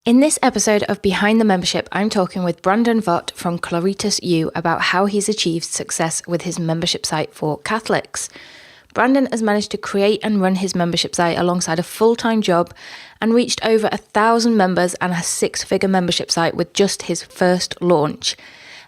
In this episode of Behind the Membership, I'm talking with Brandon Vogt from Claritas U about how he's achieved success with his membership site for Catholics. Brandon has managed to create and run his membership site alongside a full-time job and reached over 1,000 members and a 6-figure membership site with just his first launch.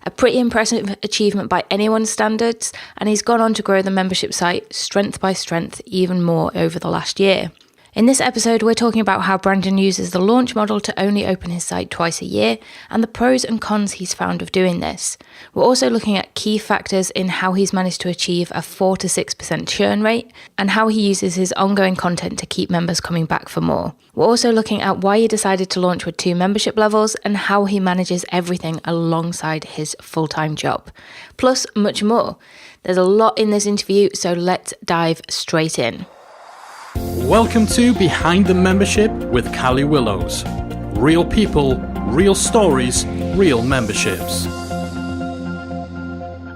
A pretty impressive achievement by anyone's standards, and he's gone on to grow the membership site strength by strength even more over the last year. In this episode, we're talking about how Brandon uses the launch model to only open his site twice a year and the pros and cons he's found of doing this. We're also looking at key factors in how he's managed to achieve a 4 to 6% churn rate and how he uses his ongoing content to keep members coming back for more. We're also looking at why he decided to launch with 2 membership levels and how he manages everything alongside his full-time job. Plus, much more. There's a lot in this interview, so let's dive straight in. Welcome to Behind the Membership with Callie Willows. Real people, real stories, real memberships.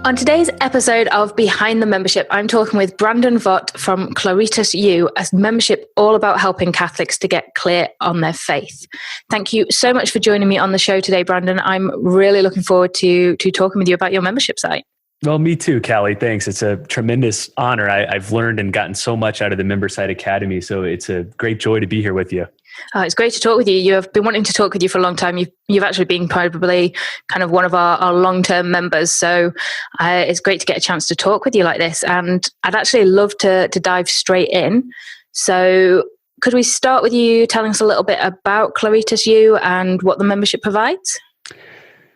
On today's episode of Behind the Membership, I'm talking with Brandon Vogt from Claritas U, a membership all about helping Catholics to get clear on their faith. Thank you so much for joining me on the show today, Brandon. I'm really looking forward to talking with you about your membership site. Well, me too, Callie. Thanks. It's a tremendous honor. I've learned and gotten so much out of the Member Site Academy, so it's a great joy to be here with you. It's great to talk with you. You have been wanting to talk with you for a long time. You've actually been probably kind of one of our long-term members, so it's great to get a chance to talk with you like this. And I'd actually love to dive straight in. So could we start with you telling us a little bit about Claritas U and what the membership provides?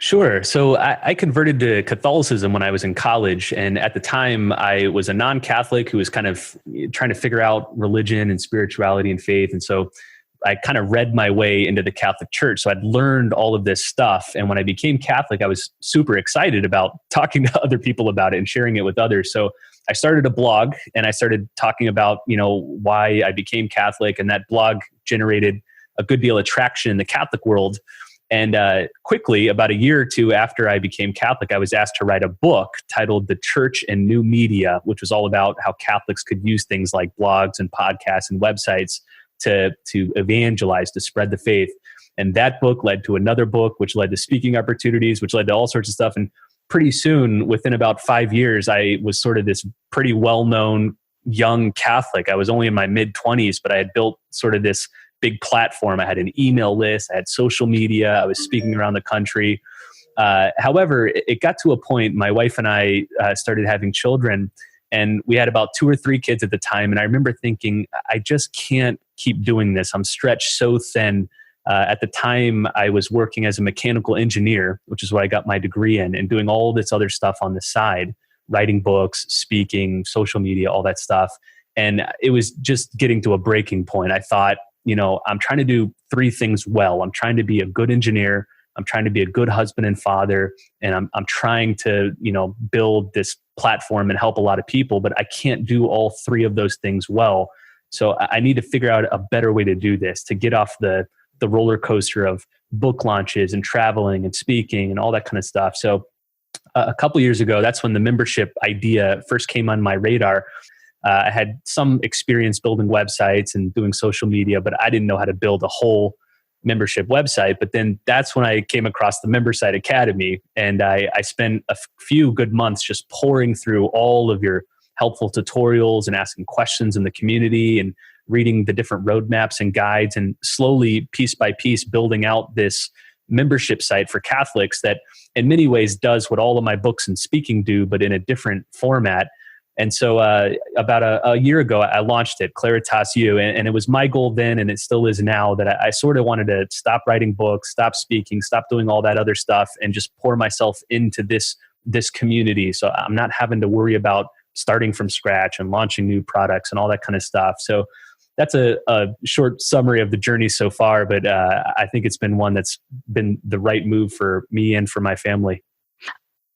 Sure. So I converted to Catholicism when I was in college. And at the time, I was a non-Catholic who was kind of trying to figure out religion and spirituality and faith. And so I kind of read my way into the Catholic Church. So I'd learned all of this stuff. And when I became Catholic, I was super excited about talking to other people about it and sharing it with others. So I started a blog and I started talking about, why I became Catholic. And that blog generated a good deal of traction in the Catholic world. And quickly, about a year or two after I became Catholic, I was asked to write a book titled The Church and New Media, which was all about how Catholics could use things like blogs and podcasts and websites to evangelize, to spread the faith. And that book led to another book, which led to speaking opportunities, which led to all sorts of stuff. And pretty soon, within about 5 years, I was sort of this pretty well-known young Catholic. I was only in my mid-20s, but I had built sort of this big platform. I had an email list, I had social media, I was speaking around the country. However, it got to a point, my wife and I started having children, and we had about 2 or 3 kids at the time. And I remember thinking, I just can't keep doing this. I'm stretched so thin. At the time, I was working as a mechanical engineer, which is what I got my degree in, and doing all this other stuff on the side, writing books, speaking, social media, all that stuff. And it was just getting to a breaking point. I thought, I'm trying to do 3 things well. I'm trying to be a good engineer. I'm trying to be a good husband and father. And I'm trying to, build this platform and help a lot of people, but I can't do all 3 of those things well. So I need to figure out a better way to do this, to get off the roller coaster of book launches and traveling and speaking and all that kind of stuff. So a couple years ago, that's when the membership idea first came on my radar. I had some experience building websites and doing social media, but I didn't know how to build a whole membership website. But then that's when I came across the Member Site Academy, and I spent a few good months just pouring through all of your helpful tutorials and asking questions in the community and reading the different roadmaps and guides, and slowly, piece by piece, building out this membership site for Catholics that in many ways does what all of my books and speaking do, but in a different format. And so about a year ago, I launched it, Claritas U, and it was my goal then, and it still is now, that I sort of wanted to stop writing books, stop speaking, stop doing all that other stuff, and just pour myself into this community. So I'm not having to worry about starting from scratch and launching new products and all that kind of stuff. So that's a short summary of the journey so far, but I think it's been one that's been the right move for me and for my family.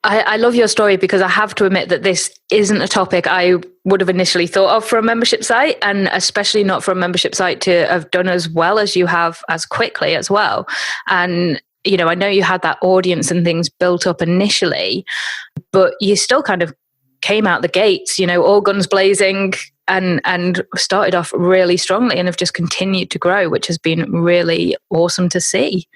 I love your story, because I have to admit that this isn't a topic I would have initially thought of for a membership site, and especially not for a membership site to have done as well as you have, as quickly as well. And, I know you had that audience and things built up initially, but you still kind of came out the gates, all guns blazing, and started off really strongly and have just continued to grow, which has been really awesome to see.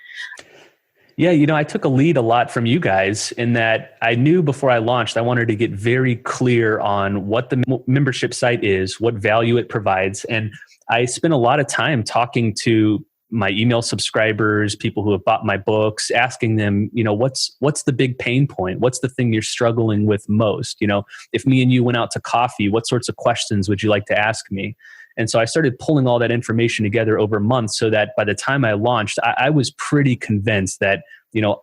Yeah, I took a lead a lot from you guys in that I knew before I launched, I wanted to get very clear on what the membership site is, what value it provides. And I spent a lot of time talking to my email subscribers, people who have bought my books, asking them, what's the big pain point? What's the thing you're struggling with most? If me and you went out to coffee, what sorts of questions would you like to ask me? And so I started pulling all that information together over months so that by the time I launched, I was pretty convinced that,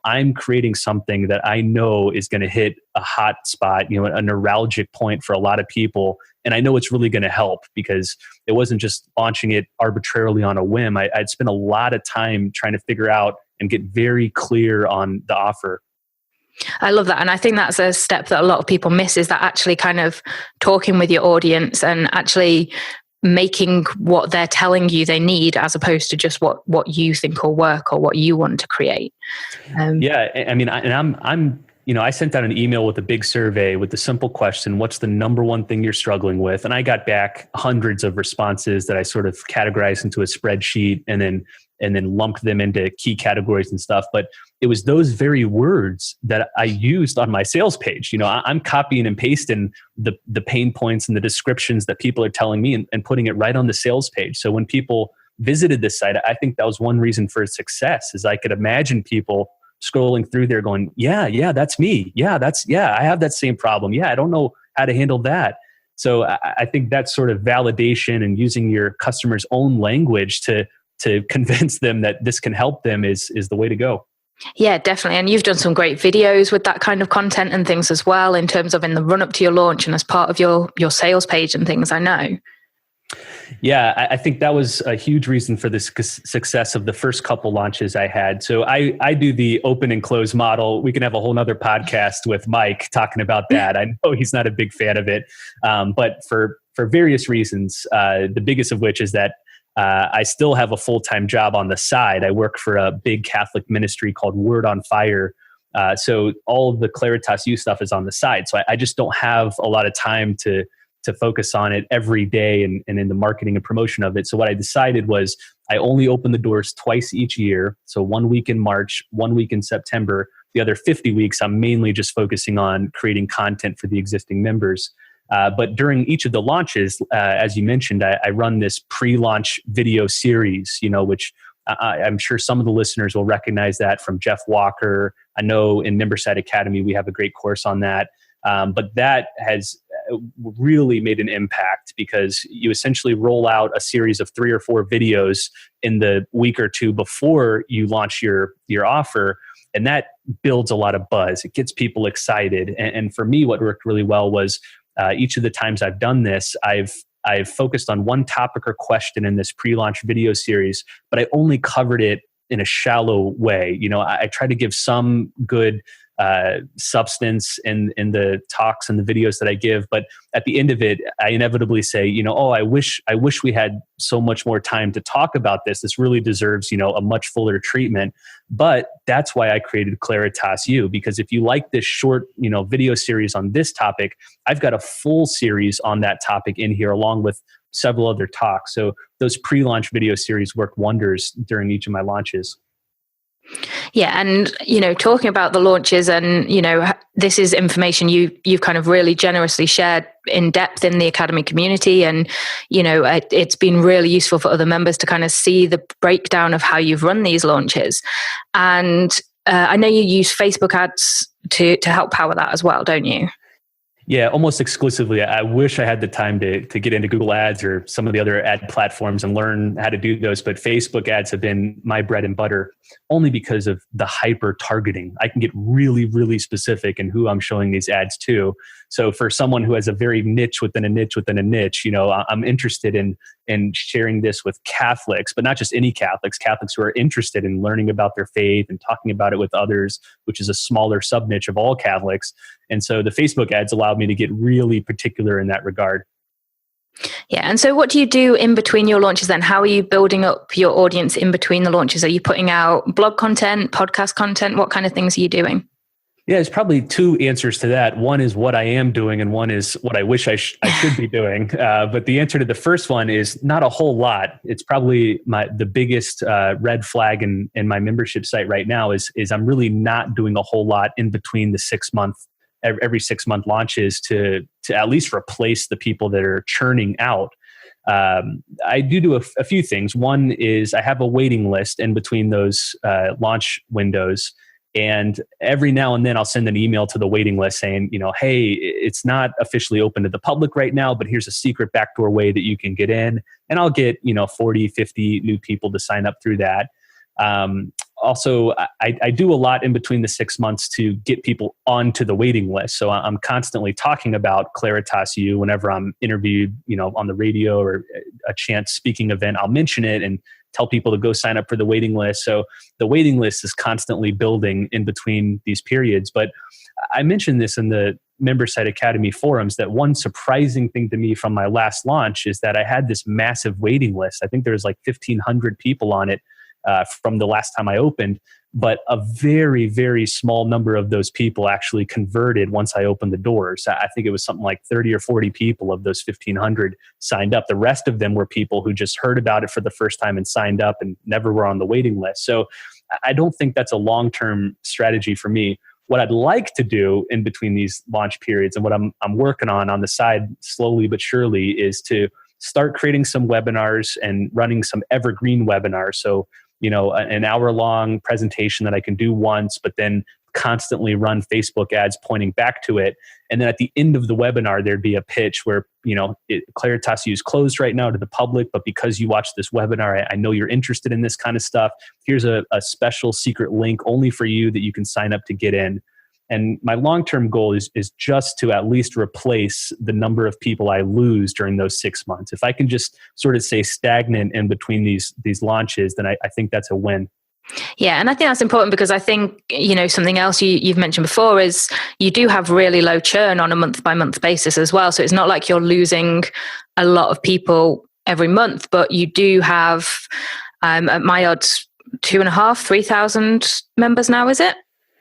I'm creating something that I know is going to hit a hot spot, a neuralgic point for a lot of people. And I know it's really going to help because it wasn't just launching it arbitrarily on a whim. I'd spent a lot of time trying to figure out and get very clear on the offer. I love that. And I think that's a step that a lot of people miss, is that actually kind of talking with your audience and actually making what they're telling you they need, as opposed to just what you think will work or what you want to create. Yeah. I mean, I sent out an email with a big survey with the simple question, what's the number one thing you're struggling with? And I got back hundreds of responses that I sort of categorized into a spreadsheet and then lumped them into key categories and stuff. But it was those very words that I used on my sales page. I'm copying and pasting the pain points and the descriptions that people are telling me and putting it right on the sales page. So when people visited this site, I think that was one reason for its success, is I could imagine people scrolling through there going, yeah, that's me. Yeah, I have that same problem. Yeah, I don't know how to handle that. So I think that sort of validation and using your customer's own language to convince them that this can help them is the way to go. Yeah, definitely. And you've done some great videos with that kind of content and things as well, in terms of in the run up to your launch and as part of your sales page and things, I know. Yeah, I think that was a huge reason for the success of the first couple launches I had. So I do the open and close model. We can have a whole nother podcast with Mike talking about that. I know he's not a big fan of it, but for various reasons, the biggest of which is that I still have a full-time job on the side. I work for a big Catholic ministry called Word on Fire. So all of the Claritas U stuff is on the side. So I just don't have a lot of time to focus on it every day and in the marketing and promotion of it. So what I decided was I only open the doors twice each year. So 1 week in March, 1 week in September. The other 50 weeks, I'm mainly just focusing on creating content for the existing members. But during each of the launches, as you mentioned, I run this pre-launch video series, which I'm sure some of the listeners will recognize that from Jeff Walker. I know in Memberside Academy, we have a great course on that. But that has really made an impact because you essentially roll out a series of 3 or 4 videos in the week or two before you launch your offer. And that builds a lot of buzz. It gets people excited. And for me, what worked really well was each of the times I've done this, I've focused on one topic or question in this pre-launch video series, but I only covered it in a shallow way. I try to give some good substance in the talks and the videos that I give, but at the end of it, I inevitably say, I wish we had so much more time to talk about this. This really deserves, a much fuller treatment. But that's why I created Claritas U, because if you like this short, video series on this topic, I've got a full series on that topic in here along with several other talks. So those pre-launch video series work wonders during each of my launches. Yeah. And, talking about the launches and, this is information you've kind of really generously shared in depth in the Academy community. And, it's been really useful for other members to kind of see the breakdown of how you've run these launches. And I know you use Facebook ads to help power that as well, don't you? Yeah, almost exclusively. I wish I had the time to get into Google Ads or some of the other ad platforms and learn how to do those. But Facebook ads have been my bread and butter only because of the hyper targeting. I can get really, really specific in who I'm showing these ads to. So for someone who has a very niche within a niche within a niche, I'm interested in sharing this with Catholics, but not just any Catholics who are interested in learning about their faith and talking about it with others, which is a smaller sub niche of all Catholics. And so the Facebook ads allowed me to get really particular in that regard. Yeah. And so what do you do in between your launches then? How are you building up your audience in between the launches? Are you putting out blog content, podcast content? What kind of things are you doing? Yeah, there's probably two answers to that. One is what I am doing, and one is what I wish I should be doing. But the answer to the first one is not a whole lot. It's probably the biggest red flag in my membership site right now is I'm really not doing a whole lot in between the every 6 month launches to at least replace the people that are churning out. I do a few things. One is I have a waiting list in between those launch windows. And every now and then I'll send an email to the waiting list saying, hey, it's not officially open to the public right now, but here's a secret backdoor way that you can get in. And I'll get, 40, 50 new people to sign up through that. Also, I do a lot in between the 6 months to get people onto the waiting list. So I'm constantly talking about Claritas U whenever I'm interviewed, on the radio or a chance speaking event. I'll mention it and tell people to go sign up for the waiting list. So the waiting list is constantly building in between these periods. But I mentioned this in the Member Site Academy forums that one surprising thing to me from my last launch is that I had this massive waiting list. I think there's like 1,500 people on it from the last time I opened, but a very, very small number of those people actually converted once I opened the doors. I think it was something like 30 or 40 people of those 1,500 signed up. The rest of them were people who just heard about it for the first time and signed up and never were on the waiting list. So I don't think that's a long-term strategy for me. What I'd like to do in between these launch periods and what I'm working on the side slowly but surely is to start creating some webinars and running some evergreen webinars. So an hour-long presentation that I can do once, but then constantly run Facebook ads pointing back to it. And then at the end of the webinar, there'd be a pitch where, Claritas U is closed right now to the public, but because you watched this webinar, I know you're interested in this kind of stuff. Here's a special secret link only for you that you can sign up to get in. And my long-term goal is just to at least replace the number of people I lose during those 6 months. If I can just sort of stay stagnant in between these launches, then I think that's a win. Yeah, and I think that's important because I think, something else you've mentioned before is you do have really low churn on a month-by-month basis as well. So it's not like you're losing a lot of people every month, but you do have, at my odds, 2,500, 3,000 members now, is it?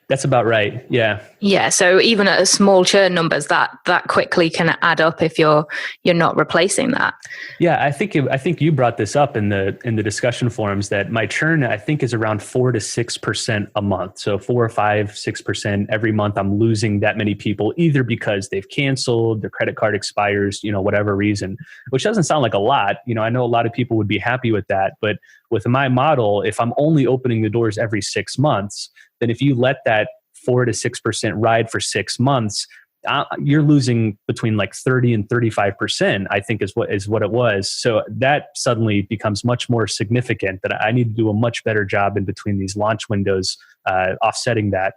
That's about right. Yeah. Yeah. So even at small churn numbers, that quickly can add up if you're not replacing that. Yeah, I think you brought this up in the discussion forums that my churn I think is around 4 to 6% a month. So 4 or 5, 6% every month. I'm losing that many people either because they've canceled, their credit card expires, whatever reason, which doesn't sound like a lot. I know a lot of people would be happy with that, but with my model, if I'm only opening the doors every 6 months, then if you let that 4 to 6% ride for 6 months, you're losing between like 30 and 35%, I think is what it was. So that suddenly becomes much more significant that I need to do a much better job in between these launch windows, offsetting that.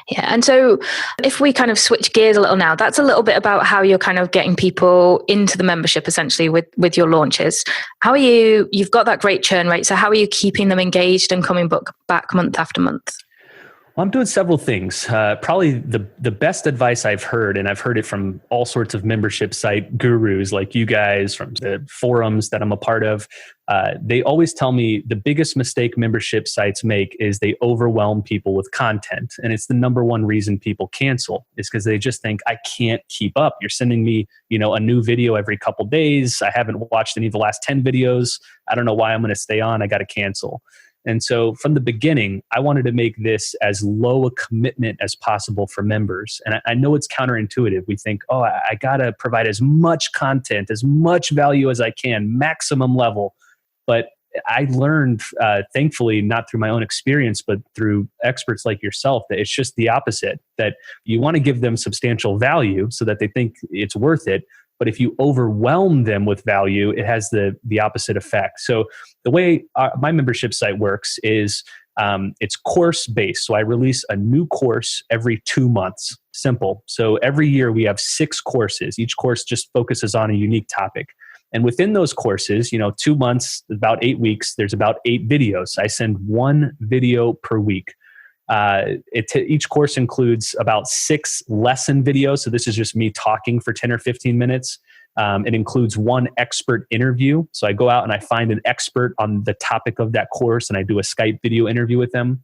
Yeah. And so if we kind of switch gears a little now, that's a little bit about how you're kind of getting people into the membership essentially with your launches. How are you've got that great churn rate. So how are you keeping them engaged and coming back month after month? Well, I'm doing several things. Probably the best advice I've heard, and I've heard it from all sorts of membership site gurus like you guys, from the forums that I'm a part of. They always tell me the biggest mistake membership sites make is they overwhelm people with content. And it's the number one reason people cancel is because they just think, I can't keep up. You're sending me, a new video every couple days. I haven't watched any of the last 10 videos. I don't know why I'm going to stay on. I got to cancel. And so from the beginning, I wanted to make this as low a commitment as possible for members. And I know it's counterintuitive. We think, I got to provide as much content, as much value as I can, maximum level. But I learned, thankfully, not through my own experience, but through experts like yourself, that it's just the opposite, that you want to give them substantial value so that they think it's worth it. But if you overwhelm them with value, it has the opposite effect. So the way my membership site works is it's course-based. So I release a new course every 2 months. Simple. So every year we have 6 courses. Each course just focuses on a unique topic. And within those courses, 2 months, about 8 weeks, there's about 8 videos. I send 1 video per week. Each course includes about 6 lesson videos. So this is just me talking for 10 or 15 minutes. It includes 1 expert interview. So I go out and I find an expert on the topic of that course and I do a Skype video interview with them.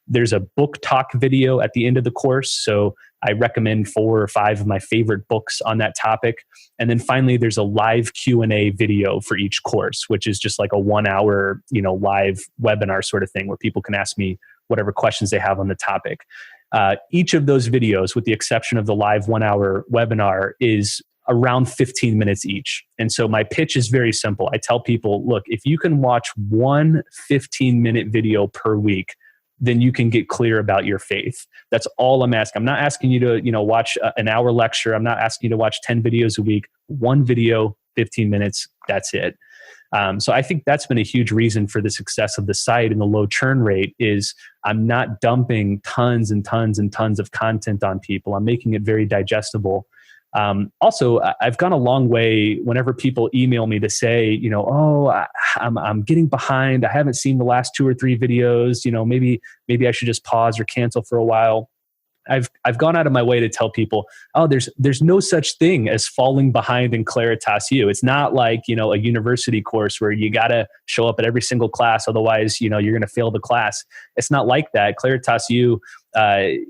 There's a book talk video at the end of the course. So I recommend 4 or 5 of my favorite books on that topic. And then finally, there's a live Q&A video for each course, which is just like a 1-hour, live webinar sort of thing where people can ask me whatever questions they have on the topic. Each of those videos, with the exception of the live 1-hour webinar, is around 15 minutes each. And so my pitch is very simple. I tell people, look, if you can watch one 15-minute video per week, then you can get clear about your faith. That's all I'm asking. I'm not asking you to, watch an hour lecture. I'm not asking you to watch 10 videos a week. One video, 15 minutes, that's it. So I think that's been a huge reason for the success of the site and the low churn rate is I'm not dumping tons and tons and tons of content on people. I'm making it very digestible. Also, I've gone a long way whenever people email me to say, I'm getting behind. I haven't seen the last 2 or 3 videos. Maybe I should just pause or cancel for a while. I've gone out of my way to tell people, there's no such thing as falling behind in Claritas U. It's not like, a university course where you got to show up at every single class. Otherwise, you're going to fail the class. It's not like that. Claritas U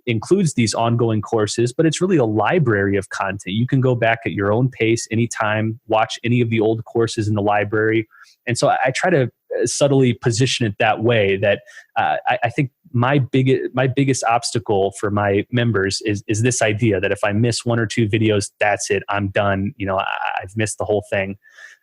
includes these ongoing courses, but it's really a library of content. You can go back at your own pace anytime, watch any of the old courses in the library. And so I try to subtly position it that way that I think my biggest obstacle for my members is this idea that if I miss 1 or 2 videos, that's it, I'm done. I've missed the whole thing.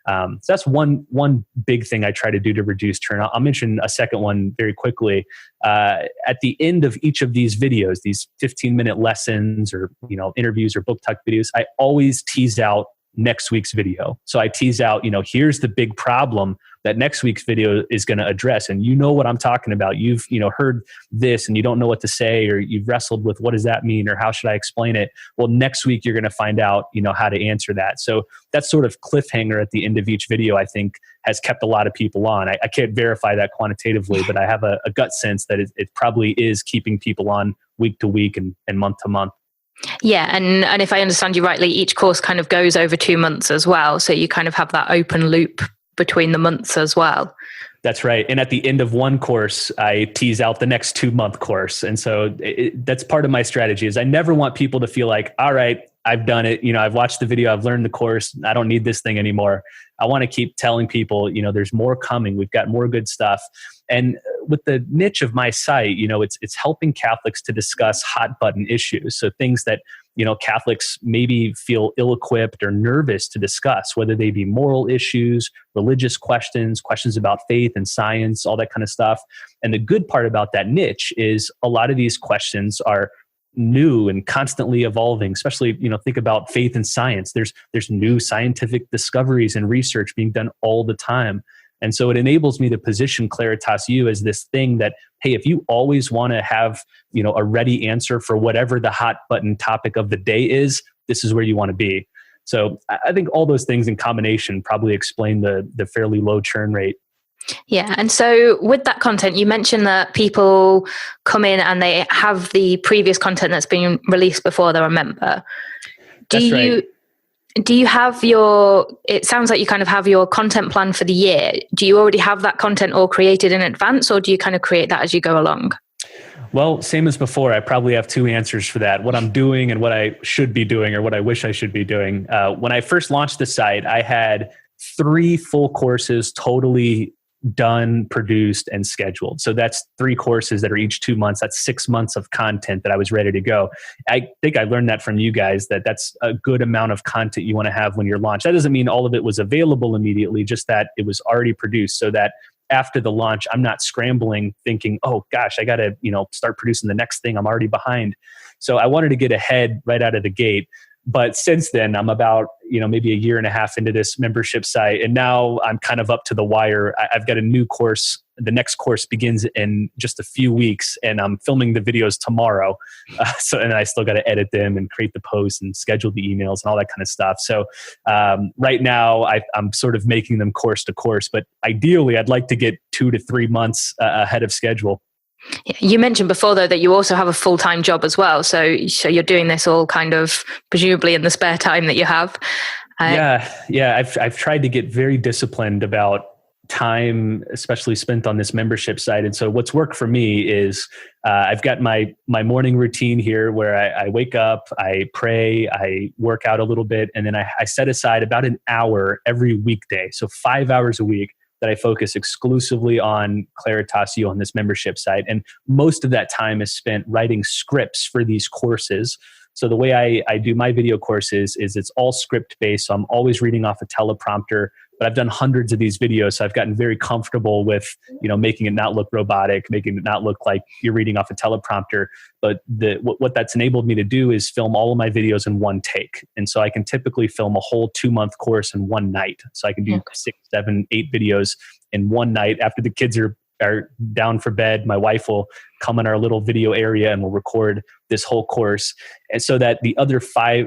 So that's one big thing I try to do to reduce churn. I'll mention a second one very quickly. At the end of each of these videos, these 15-minute lessons or interviews or book talk videos, I always tease out next week's video. So I tease out, here's the big problem that next week's video is going to address. And what I'm talking about. You've, heard this and you don't know what to say, or you've wrestled with what does that mean, or how should I explain it? Well, next week you're going to find out, how to answer that. So that sort of cliffhanger at the end of each video, I think, has kept a lot of people on. I can't verify that quantitatively, but I have a gut sense that it probably is keeping people on week to week and month to month. Yeah, and if I understand you rightly, each course kind of goes over 2 months as well. So you kind of have that open loop between the months as well. That's right. And at the end of one course, I tease out the next 2-month course. And so that's part of my strategy is I never want people to feel like, all right, I've done it. I've watched the video, I've learned the course. I don't need this thing anymore. I want to keep telling people, there's more coming. We've got more good stuff. And with the niche of my site, it's helping Catholics to discuss hot button issues. So things that, Catholics maybe feel ill-equipped or nervous to discuss, whether they be moral issues, religious questions about faith and science, all that kind of stuff. And the good part about that niche is a lot of these questions are new and constantly evolving, especially, think about faith and science. There's new scientific discoveries and research being done all the time. And so it enables me to position Claritas U as this thing that, hey, if you always want to have, a ready answer for whatever the hot button topic of the day is, this is where you want to be. So I think all those things in combination probably explain the fairly low churn rate. Yeah. And so with that content, you mentioned that people come in and they have the previous content that's been released before they're a member. Do you have it sounds like you kind of have your content plan for the year. Do you already have that content all created in advance, or do you kind of create that as you go along? Well, same as before, I probably have 2 answers for that. What I'm doing and what I should be doing, or what I wish I should be doing. When I first launched the site, I had 3 full courses totally done, produced, and scheduled. So that's 3 courses that are each 2 months. That's 6 months of content that I was ready to go. I think I learned that from you guys, that's a good amount of content you want to have when you're launched. That doesn't mean all of it was available immediately, just that it was already produced so that after the launch, I'm not scrambling thinking, oh gosh, I got to, start producing the next thing. I'm already behind. So I wanted to get ahead right out of the gate. But since then, I'm about, maybe a year and a half into this membership site. And now I'm kind of up to the wire. I've got a new course. The next course begins in just a few weeks, and I'm filming the videos tomorrow. And I still got to edit them and create the posts and schedule the emails and all that kind of stuff. So right now I'm sort of making them course to course, but ideally I'd like to get 2 to 3 months ahead of schedule. You mentioned before, though, that you also have a full-time job as well. So you're doing this all kind of presumably in the spare time that you have. Yeah. I've tried to get very disciplined about time, especially spent on this membership site. And so what's worked for me is I've got my morning routine here where I wake up, I pray, I work out a little bit, and then I set aside about an hour every weekday. So 5 hours a week that I focus exclusively on Claritas U on this membership site. And most of that time is spent writing scripts for these courses. So the way I do my video courses is it's all script based. So I'm always reading off a teleprompter, but I've done hundreds of these videos. So I've gotten very comfortable with, making it not look robotic, making it not look like you're reading off a teleprompter. But what that's enabled me to do is film all of my videos in one take. And so I can typically film a whole 2-month course in one night. So I can do 6, 7, 8 videos in one night after the kids are down for bed. My wife will come in our little video area and we'll record this whole course. And so that the other 4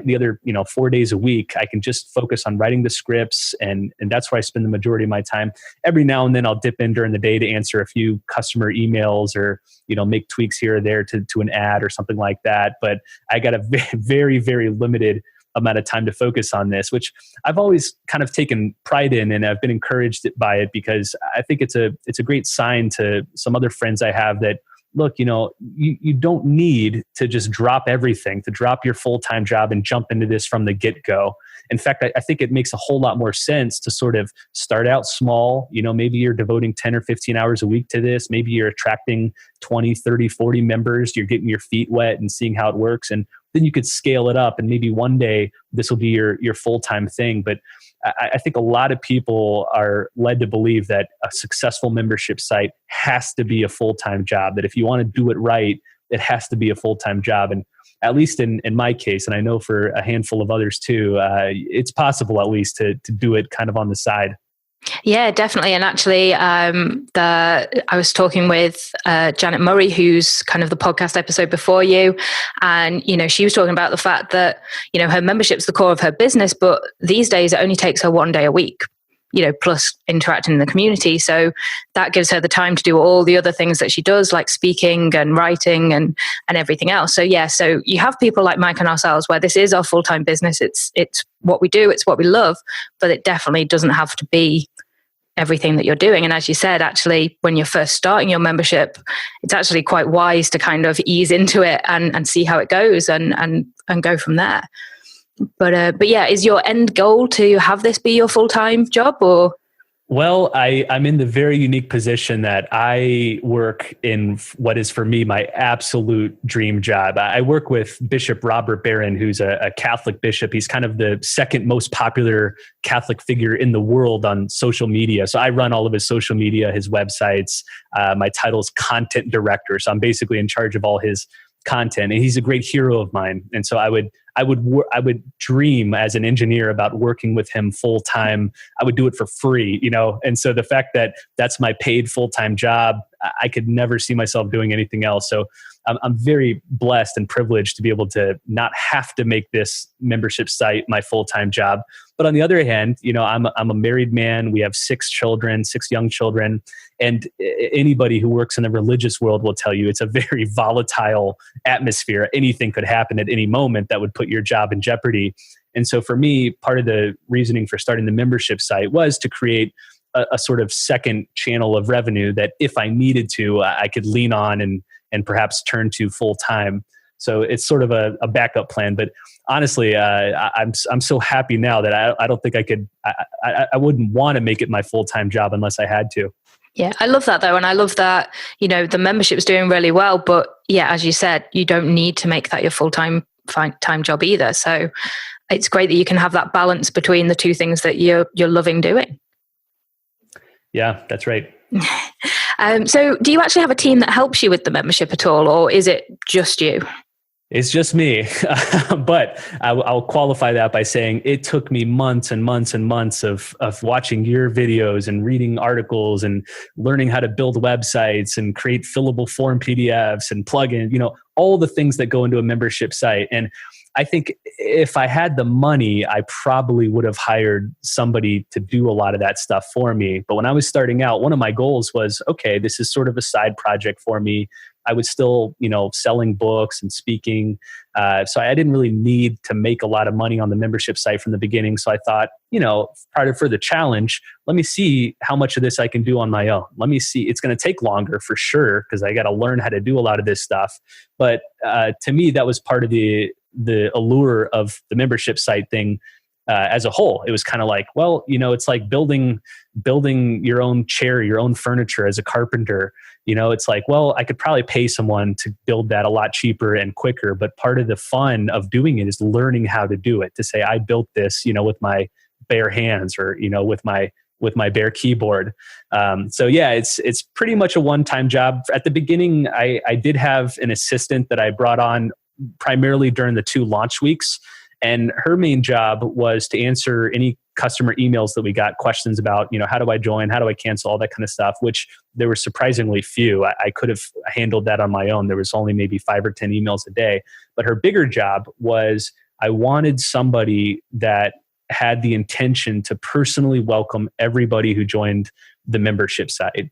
days a week, I can just focus on writing the scripts. And that's where I spend the majority of my time. Every now and then I'll dip in during the day to answer a few customer emails or, make tweaks here or there to an ad or something like that. But I got a very, very limited amount of time to focus on this, which I've always kind of taken pride in, and I've been encouraged by it because I think it's a great sign to some other friends I have that, look, you don't need to just drop everything, to drop your full-time job and jump into this from the get-go. In fact, I think it makes a whole lot more sense to sort of start out small. Maybe you're devoting 10 or 15 hours a week to this. Maybe you're attracting 20, 30, 40 members. You're getting your feet wet and seeing how it works. And then you could scale it up. And maybe one day this will be your full-time thing. But I think a lot of people are led to believe that a successful membership site has to be a full-time job, that if you want to do it right, it has to be a full-time job. And at least in my case, and I know for a handful of others too, it's possible at least to do it kind of on the side. Yeah, definitely. And actually, I was talking with Janet Murray, who's kind of the podcast episode before you. And, she was talking about the fact that, her membership's the core of her business, but these days it only takes her 1 day a week, plus interacting in the community. So that gives her the time to do all the other things that she does, like speaking and writing and everything else. So yeah, so you have people like Mike and ourselves where this is our full-time business. It's what we do, it's what we love, but it definitely doesn't have to be everything that you're doing. And as you said, actually, when you're first starting your membership, it's actually quite wise to kind of ease into it and see how it goes and go from there. But yeah, is your end goal to have this be your full-time job or? Well, I'm in the very unique position that I work in what is for me my absolute dream job. I work with Bishop Robert Barron, who's a Catholic bishop. He's kind of the second most popular Catholic figure in the world on social media. So I run all of his social media, his websites. My title is content director. So I'm basically in charge of all his content, and he's a great hero of mine. And so I would dream as an engineer about working with him full time. I would do it for free, And so the fact that that's my paid full-time job, I could never see myself doing anything else. So I'm very blessed and privileged to be able to not have to make this membership site my full-time job. But on the other hand, I'm a married man. We have 6 young children. And anybody who works in the religious world will tell you it's a very volatile atmosphere. Anything could happen at any moment that would put your job in jeopardy. And so for me, part of the reasoning for starting the membership site was to create a sort of second channel of revenue that if I needed to, I could lean on and perhaps turn to full time. So it's sort of a backup plan. But honestly, I'm so happy now that I don't think I could. I wouldn't want to make it my full time job unless I had to. Yeah, I love that though. And I love that, the membership's doing really well. But yeah, as you said, you don't need to make that your full-time job either. So it's great that you can have that balance between the two things that you're loving doing. Yeah, that's right. So do you actually have a team that helps you with the membership at all, or is it just you? It's just me. But I'll qualify that by saying it took me months and months and months of watching your videos and reading articles and learning how to build websites and create fillable form PDFs and plugins, all the things that go into a membership site. And I think if I had the money, I probably would have hired somebody to do a lot of that stuff for me. But when I was starting out, one of my goals was, okay, this is sort of a side project for me. I was still, selling books and speaking. So I didn't really need to make a lot of money on the membership site from the beginning. So I thought, part of for the challenge, let me see how much of this I can do on my own. Let me see. It's going to take longer for sure, because I got to learn how to do a lot of this stuff. But to me, that was part of the allure of the membership site thing. As a whole, it was kind of like, well, it's like building your own chair, your own furniture as a carpenter. It's like, well, I could probably pay someone to build that a lot cheaper and quicker. But part of the fun of doing it is learning how to do it. To say, I built this, with my bare hands, or with my bare keyboard. So yeah, it's pretty much a one-time job. At the beginning, I did have an assistant that I brought on primarily during the 2 launch weeks. And her main job was to answer any customer emails that we got, questions about, how do I join? How do I cancel? All that kind of stuff, which there were surprisingly few. I could have handled that on my own. There was only maybe 5 or 10 emails a day. But her bigger job was, I wanted somebody that had the intention to personally welcome everybody who joined the membership site.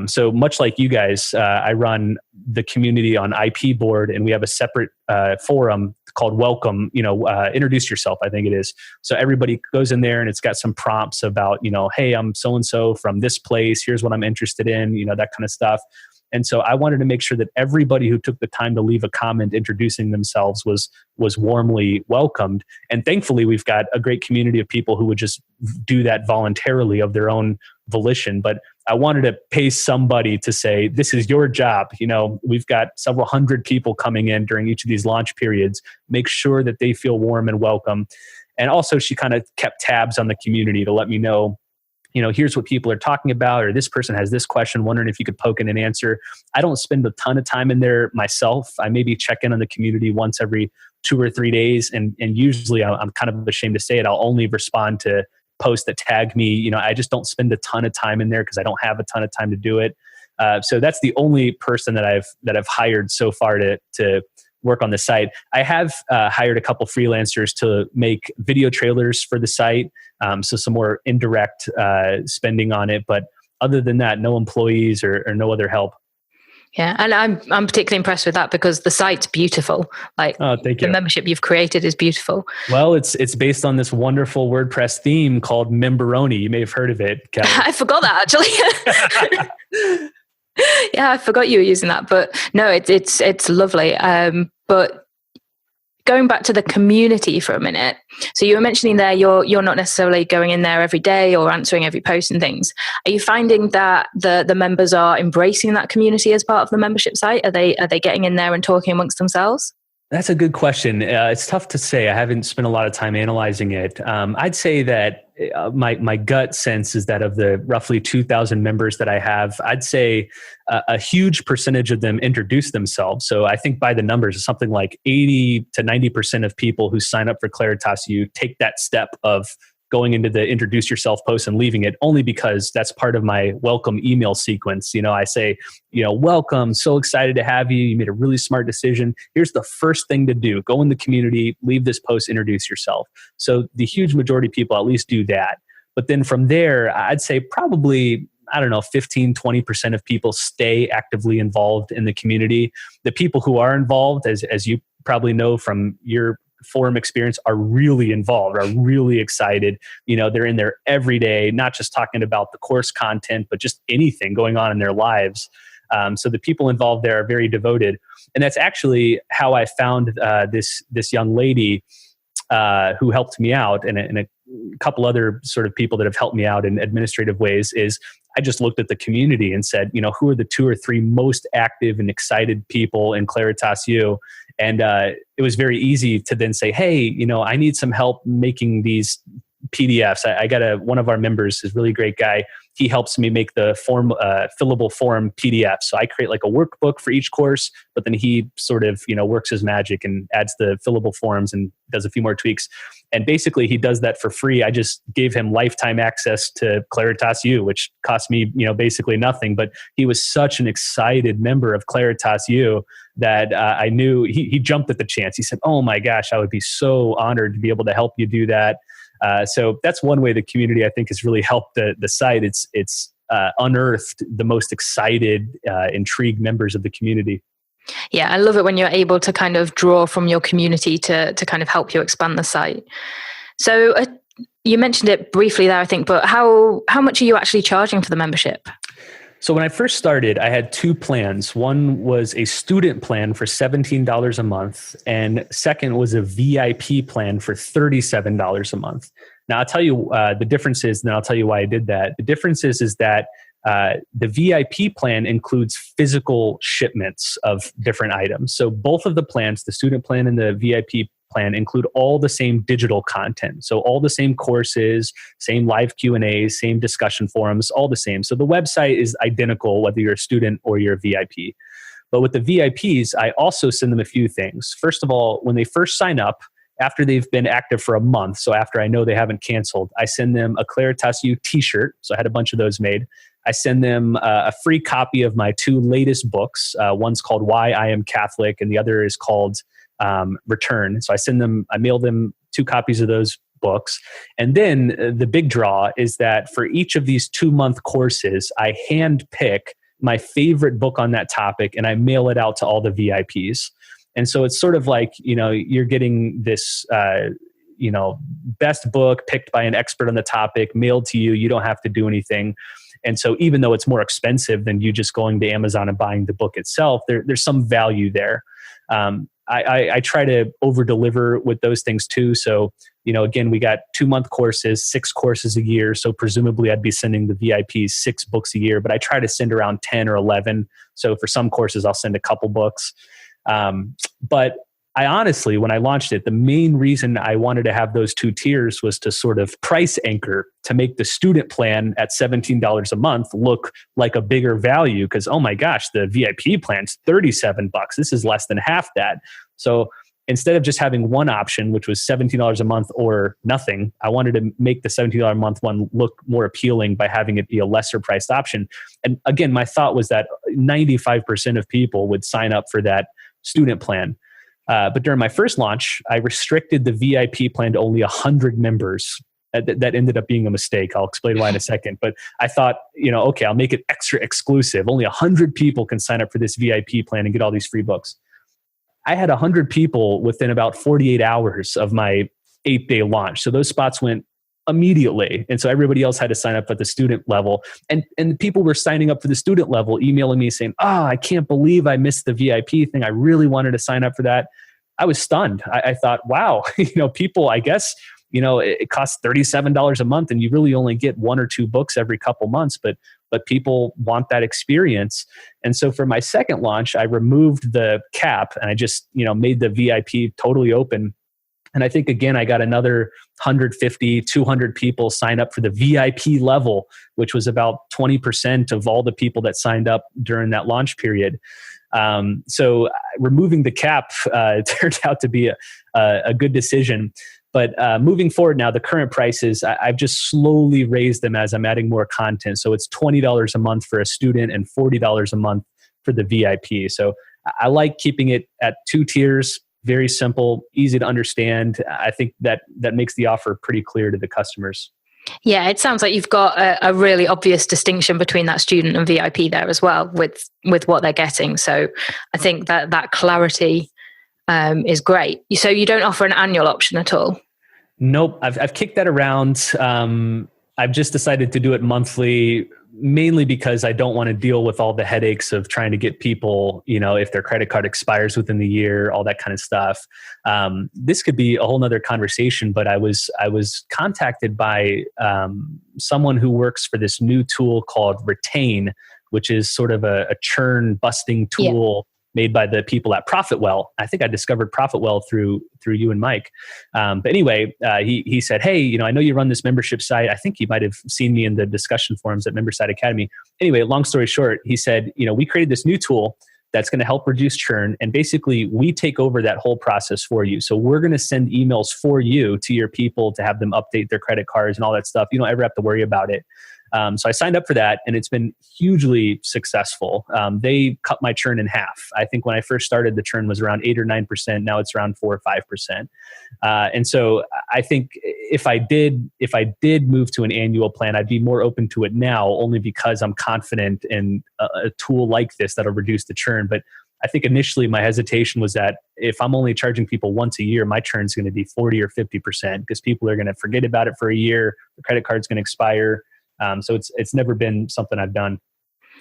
So much like you guys, I run the community on IP board, and we have a separate forum called Welcome, introduce yourself, I think it is. So everybody goes in there, and it's got some prompts about, hey, I'm so-and-so from this place. Here's what I'm interested in, that kind of stuff. And so I wanted to make sure that everybody who took the time to leave a comment introducing themselves was warmly welcomed. And thankfully, we've got a great community of people who would just do that voluntarily of their own volition. But I wanted to pay somebody to say, this is your job. We've got several hundred people coming in during each of these launch periods. Make sure that they feel warm and welcome. And also, she kind of kept tabs on the community to let me know, here's what people are talking about, or this person has this question, wondering if you could poke in and answer. I don't spend a ton of time in there myself. I maybe check in on the community once every 2 or 3 days. And usually I'm kind of ashamed to say it, I'll only respond to posts that tag me. I just don't spend a ton of time in there because I don't have a ton of time to do it. So that's the only person that I've hired so far to work on the site. I have hired a couple freelancers to make video trailers for the site. So some more indirect spending on it. But other than that, no employees or no other help. Yeah, and I'm particularly impressed with that because the site's beautiful. Like, thank you. The membership you've created is beautiful. Well, it's based on this wonderful WordPress theme called Memberoni. You may have heard of it, Kelly. I forgot that actually. Yeah, I forgot you were using that, but no, it's lovely. But going back to the community for a minute, so you were mentioning there you're not necessarily going in there every day or answering every post and things. Are you finding that the members are embracing that community as part of the membership site? Are they getting in there and talking amongst themselves? That's a good question. It's tough to say. I haven't spent a lot of time analyzing it. I'd say that my gut sense is that of the roughly 2,000 members that I have, I'd say a huge percentage of them introduce themselves. So I think by the numbers, it's something like 80 to 90% of people who sign up for Claritas U take that step of going into the introduce yourself post and leaving it, only because that's part of my welcome email sequence. I say, welcome, so excited to have you. You made a really smart decision. Here's the first thing to do. Go in the community, leave this post, introduce yourself. So the huge majority of people at least do that. But then from there, I'd say probably, 15, 20% of people stay actively involved in the community. The people who are involved, as you probably know from your forum experience, are really involved, are really excited. They're in there every day, not just talking about the course content, but just anything going on in their lives. So the people involved there are very devoted. And that's actually how I found this young lady who helped me out, and a couple other sort of people that have helped me out in administrative ways. Is I just looked at the community and said, who are the 2 or 3 most active and excited people in Claritas U? And it was very easy to then say, hey, I need some help making these PDFs. I got one of our members is a really great guy. He helps me make the fillable form PDF. So I create like a workbook for each course, but then he sort of, works his magic and adds the fillable forms and does a few more tweaks. And basically he does that for free. I just gave him lifetime access to Claritas U, which cost me, basically nothing. But he was such an excited member of Claritas U that I knew he jumped at the chance. He said, oh my gosh, I would be so honored to be able to help you do that. So that's one way the community, I think, has really helped the site. It's unearthed the most excited, intrigued members of the community. Yeah, I love it when you're able to kind of draw from your community to kind of help you expand the site. So you mentioned it briefly there, I think, but how much are you actually charging for the membership? So when I first started, I had two plans. One was a student plan for $17 a month, and second was a VIP plan for $37 a month. Now, I'll tell you the differences, and then I'll tell you why I did that. The difference is that the VIP plan includes physical shipments of different items. So both of the plans, the student plan and the VIP plan, include all the same digital content. So all the same courses, same live Q&As, same discussion forums, all the same. So the website is identical whether you're a student or you're a VIP. But with the VIPs, I also send them a few things. First of all, when they first sign up, after they've been active for a month, so after I know they haven't canceled, I send them a Claritas U t-shirt. So I had a bunch of those made. I send them a free copy of my two latest books. One's called Why I Am Catholic, and the other is called Return. So I mail them 2 copies of those books. And then the big draw is that for each of these 2-month courses, I hand pick my favorite book on that topic and I mail it out to all the VIPs. And so it's sort of like, you're getting this, best book picked by an expert on the topic, mailed to you. You don't have to do anything. And so even though it's more expensive than you just going to Amazon and buying the book itself, there's some value there. I try to over deliver with those things too. So, again, we got 2-month courses, 6 courses a year. So presumably I'd be sending the VIPs 6 books a year, but I try to send around 10 or 11. So for some courses, I'll send a couple books. But I honestly, when I launched it, the main reason I wanted to have those 2 tiers was to sort of price anchor, to make the student plan at $17 a month look like a bigger value. Because, oh my gosh, the VIP plan's $37. This is less than half that. So instead of just having one option, which was $17 a month or nothing, I wanted to make the $17 a month one look more appealing by having it be a lesser priced option. And again, my thought was that 95% of people would sign up for that student plan. But during my first launch, I restricted the VIP plan to only 100 members. That ended up being a mistake. I'll explain why in a second. But I thought, okay, I'll make it extra exclusive. Only 100 people can sign up for this VIP plan and get all these free books. I had 100 people within about 48 hours of my 8-day launch. So those spots went immediately. And so everybody else had to sign up at the student level. And people were signing up for the student level, emailing me saying, I can't believe I missed the VIP thing. I really wanted to sign up for that. I was stunned. I thought, wow, people, I guess, it costs $37 a month and you really only get 1 or 2 books every couple months, but people want that experience. And so for my second launch, I removed the cap and I just, made the VIP totally open. And I think, again, I got another 150, 200 people sign up for the VIP level, which was about 20% of all the people that signed up during that launch period. So removing the cap turned out to be a good decision. But moving forward now, the current prices, I've just slowly raised them as I'm adding more content. So it's $20 a month for a student and $40 a month for the VIP. So I like keeping it at 2 tiers. Very simple, easy to understand. I think that makes the offer pretty clear to the customers. Yeah, it sounds like you've got a really obvious distinction between that student and VIP there as well with what they're getting. So I think that clarity is great. So you don't offer an annual option at all? Nope. I've kicked that around. I've just decided to do it monthly, mainly because I don't want to deal with all the headaches of trying to get people, if their credit card expires within the year, all that kind of stuff. This could be a whole nother conversation, but I was contacted by someone who works for this new tool called Retain, which is sort of a churn busting tool made by the people at Profitwell. I think I discovered Profitwell through you and Mike. But anyway, he said, hey, I know you run this membership site. I think you might have seen me in the discussion forums at Membersite Academy. Anyway, long story short, he said, we created this new tool that's going to help reduce churn. And basically, we take over that whole process for you. So we're going to send emails for you to your people to have them update their credit cards and all that stuff. You don't ever have to worry about it. So I signed up for that, and it's been hugely successful. They cut my churn in half. I think when I first started, the churn was around 8 or 9%. Now it's around 4 or 5%. And so I think if I did move to an annual plan, I'd be more open to it now, only because I'm confident in a tool like this that'll reduce the churn. But I think initially my hesitation was that if I'm only charging people once a year, my churn is going to be 40 or 50% because people are going to forget about it for a year. The credit card's going to expire. So it's never been something I've done.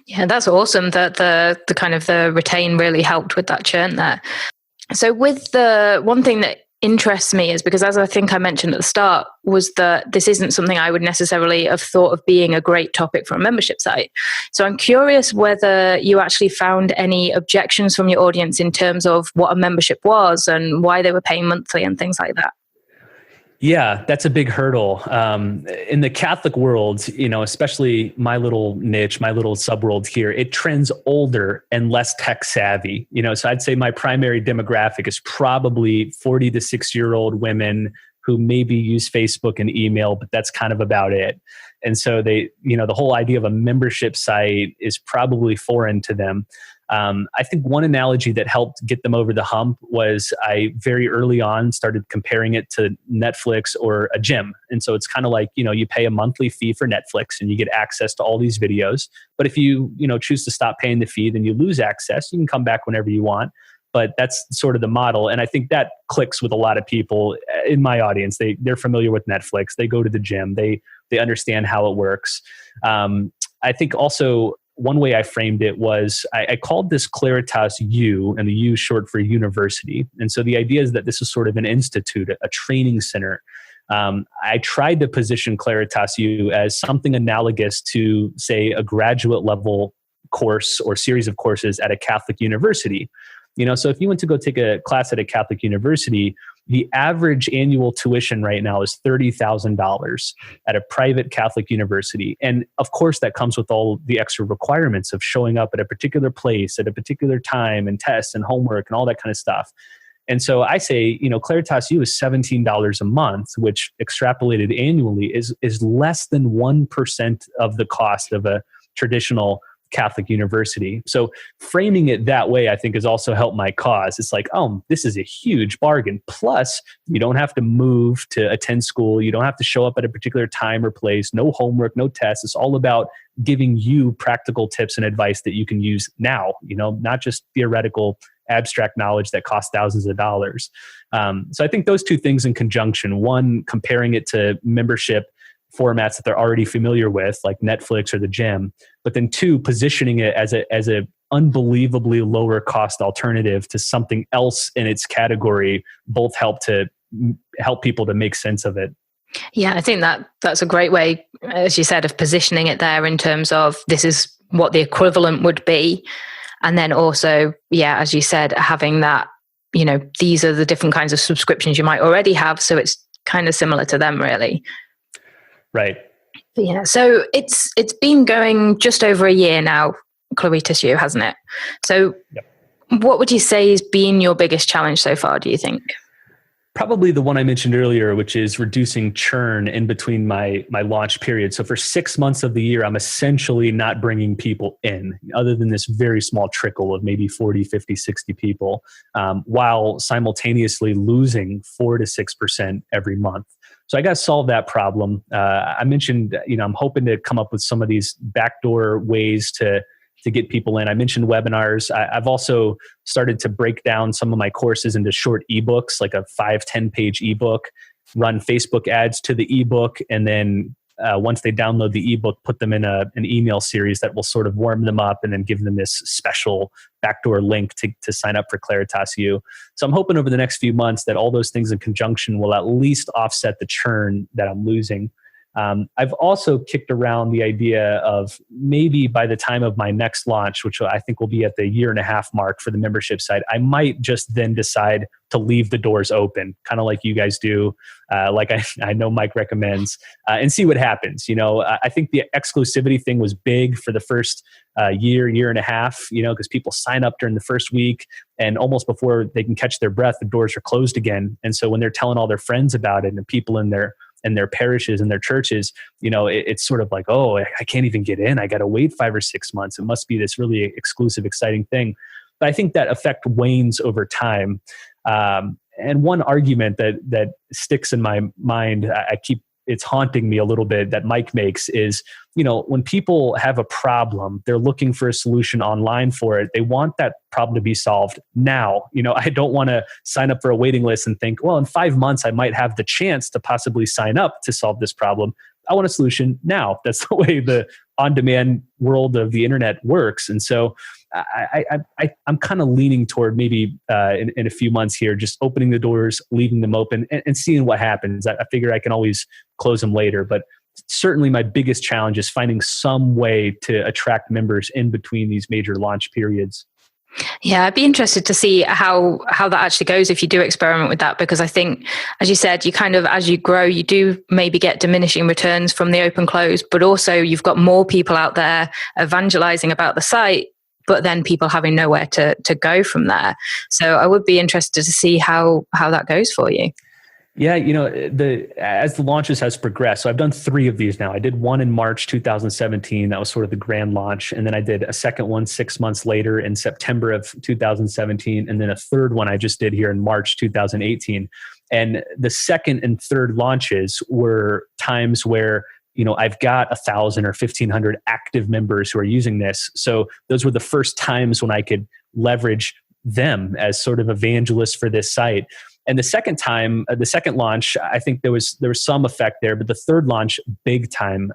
Yeah, that's awesome that the kind of the retain really helped with that churn there. So with the one thing that interests me is because, as I think I mentioned at the start, was that this isn't something I would necessarily have thought of being a great topic for a membership site. So I'm curious whether you actually found any objections from your audience in terms of what a membership was and why they were paying monthly and things like that. Yeah, that's a big hurdle. In the Catholic world, especially my little niche, my little subworld here, it trends older and less tech savvy. So I'd say my primary demographic is probably 40 to 60-year-old women who maybe use Facebook and email, but that's kind of about it. And so they, the whole idea of a membership site is probably foreign to them. I think one analogy that helped get them over the hump was I very early on started comparing it to Netflix or a gym. And so it's kind of like, you pay a monthly fee for Netflix and you get access to all these videos. But if you choose to stop paying the fee, then you lose access. You can come back whenever you want. But that's sort of the model. And I think that clicks with a lot of people in my audience. They're familiar with Netflix. They go to the gym. They understand how it works. I think also, one way I framed it was I called this Claritas U, and the U is short for university. And so the idea is that this is sort of an institute, a training center. I tried to position Claritas U as something analogous to, say, a graduate level course or series of courses at a Catholic university. So if you went to go take a class at a Catholic university, the average annual tuition right now is $30,000 at a private Catholic university. And of course, that comes with all the extra requirements of showing up at a particular place at a particular time and tests and homework and all that kind of stuff. And so I say, Claritas U is $17 a month, which extrapolated annually is less than 1% of the cost of a traditional Catholic university. So framing it that way, I think, has also helped my cause. It's like, oh, this is a huge bargain. Plus, you don't have to move to attend school. You don't have to show up at a particular time or place. No homework, no tests. It's all about giving you practical tips and advice that you can use now, not just theoretical abstract knowledge that costs thousands of dollars. So I think those two things in conjunction, one, comparing it to membership formats that they're already familiar with, like Netflix or the gym, but then two, positioning it as a unbelievably lower cost alternative to something else in its category, both help people to make sense of it. Yeah, I think that's a great way, as you said, of positioning it there in terms of this is what the equivalent would be. And then also, yeah, as you said, having that, these are the different kinds of subscriptions you might already have. So it's kind of similar to them, really. Right. Yeah. So it's been going just over a year now, Claritas U, hasn't it? So yep. What would you say has been your biggest challenge so far, do you think? Probably the one I mentioned earlier, which is reducing churn in between my launch period. So for 6 months of the year, I'm essentially not bringing people in, other than this very small trickle of maybe 40, 50, 60 people, while simultaneously losing 4 to 6% every month. So I got to solve that problem. I mentioned, I'm hoping to come up with some of these backdoor ways to get people in. I mentioned webinars. I've also started to break down some of my courses into short ebooks, like a 5-10 page ebook, run Facebook ads to the ebook, and then once they download the ebook, put them in an email series that will sort of warm them up and then give them this special backdoor link to sign up for Claritas U. So I'm hoping over the next few months that all those things in conjunction will at least offset the churn that I'm losing. I've also kicked around the idea of maybe by the time of my next launch, which I think will be at the 1.5 year mark for the membership site, I might just then decide to leave the doors open, kind of like you guys do, like I know Mike recommends, and see what happens. I think the exclusivity thing was big for the first year and a half, because people sign up during the first week and almost before they can catch their breath, the doors are closed again. And so when they're telling all their friends about it and people in their and their parishes and their churches, it's sort of like, oh, I can't even get in. I got to wait 5 or 6 months. It must be this really exclusive, exciting thing. But I think that effect wanes over time. And one argument that sticks in my mind, it's haunting me a little bit, that Mike makes is, when people have a problem, they're looking for a solution online for it. They want that problem to be solved now. I don't want to sign up for a waiting list and think, well, in 5 months, I might have the chance to possibly sign up to solve this problem. I want a solution now. That's the way the on-demand world of the internet works. And so I'm kind of leaning toward maybe in a few months here, just opening the doors, leaving them open, and seeing what happens. I figure I can always close them later. But certainly my biggest challenge is finding some way to attract members in between these major launch periods. Yeah, I'd be interested to see how that actually goes if you do experiment with that, because I think, as you said, you kind of, as you grow, you do maybe get diminishing returns from the open close, but also you've got more people out there evangelizing about the site, but then people having nowhere to go from there. So I would be interested to see how that goes for you. Yeah, as the launches has progressed, so I've done 3 of these now. I did one in March 2017. That was sort of the grand launch. And then I did a second one 6 months later in September of 2017. And then a third one I just did here in March 2018. And the second and third launches were times where I've got 1,000 or 1,500 active members who are using this. So those were the first times when I could leverage them as sort of evangelists for this site. And the second time, the second launch, I think there was some effect there, but the third launch, big time.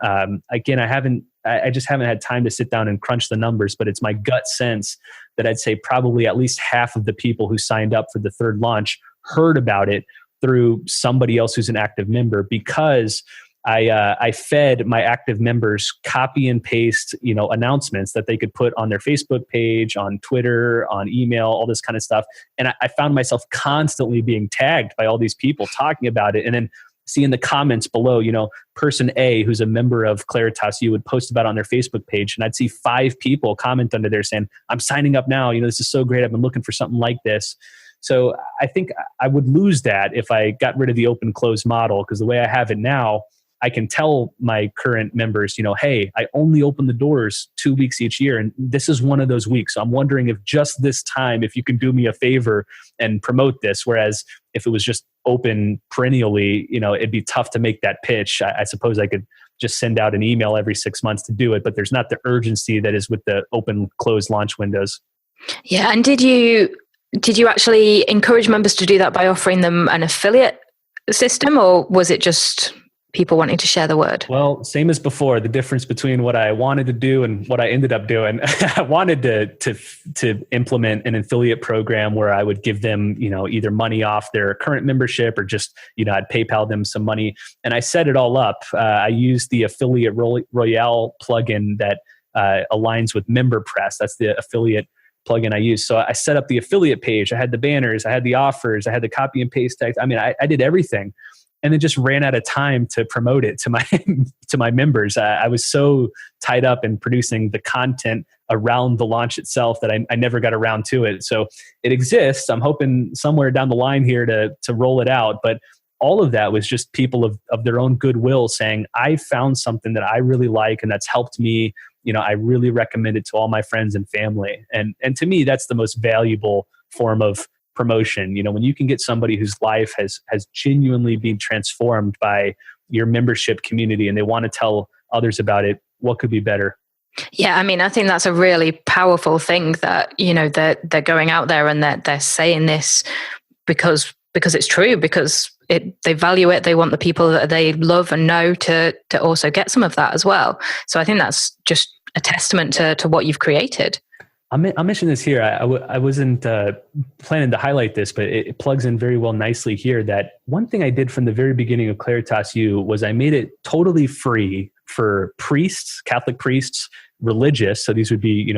Again, I just haven't had time to sit down and crunch the numbers, but it's my gut sense that I'd say probably at least half of the people who signed up for the third launch heard about it through somebody else who's an active member, because I fed my active members copy and paste, announcements that they could put on their Facebook page, on Twitter, on email, all this kind of stuff. And I found myself constantly being tagged by all these people talking about it. And then seeing the comments below, person A, who's a member of Claritas U, would post about it on their Facebook page. And I'd see 5 people comment under there saying, I'm signing up now. This is so great. I've been looking for something like this. So I think I would lose that if I got rid of the open close model, because the way I have it now, I can tell my current members, hey, I only open the doors 2 weeks each year. And this is one of those weeks. So I'm wondering if just this time, if you can do me a favor and promote this. Whereas if it was just open perennially, it'd be tough to make that pitch. I suppose I could just send out an email every 6 months to do it, but there's not the urgency that is with the open close launch windows. Yeah. And did you actually encourage members to do that by offering them an affiliate system, or was it just people wanting to share the word? Well, same as before. The difference between what I wanted to do and what I ended up doing, I wanted to implement an affiliate program where I would give them, either money off their current membership or just, I'd PayPal them some money. And I set it all up. I used the Affiliate Royale plugin that aligns with MemberPress. That's the affiliate plugin I use. So I set up the affiliate page. I had the banners, I had the offers, I had the copy and paste text. I did everything. And then just ran out of time to promote it to my members. I was so tied up in producing the content around the launch itself that I never got around to it. So it exists. I'm hoping somewhere down the line here to roll it out. But all of that was just people of their own goodwill saying, I found something that I really like and that's helped me. I really recommend it to all my friends and family. And to me, that's the most valuable form of promotion. When you can get somebody whose life has genuinely been transformed by your membership community and they want to tell others about it, what could be better? Yeah, I think that's a really powerful thing that, they're going out there and they're saying this because it's true, because they value it. They want the people that they love and know to also get some of that as well. So I think that's just a testament to what you've created. I'll mention this here. I wasn't planning to highlight this, but it plugs in very well nicely here that one thing I did from the very beginning of Claritas U was I made it totally free for priests, Catholic priests, religious. So these would be,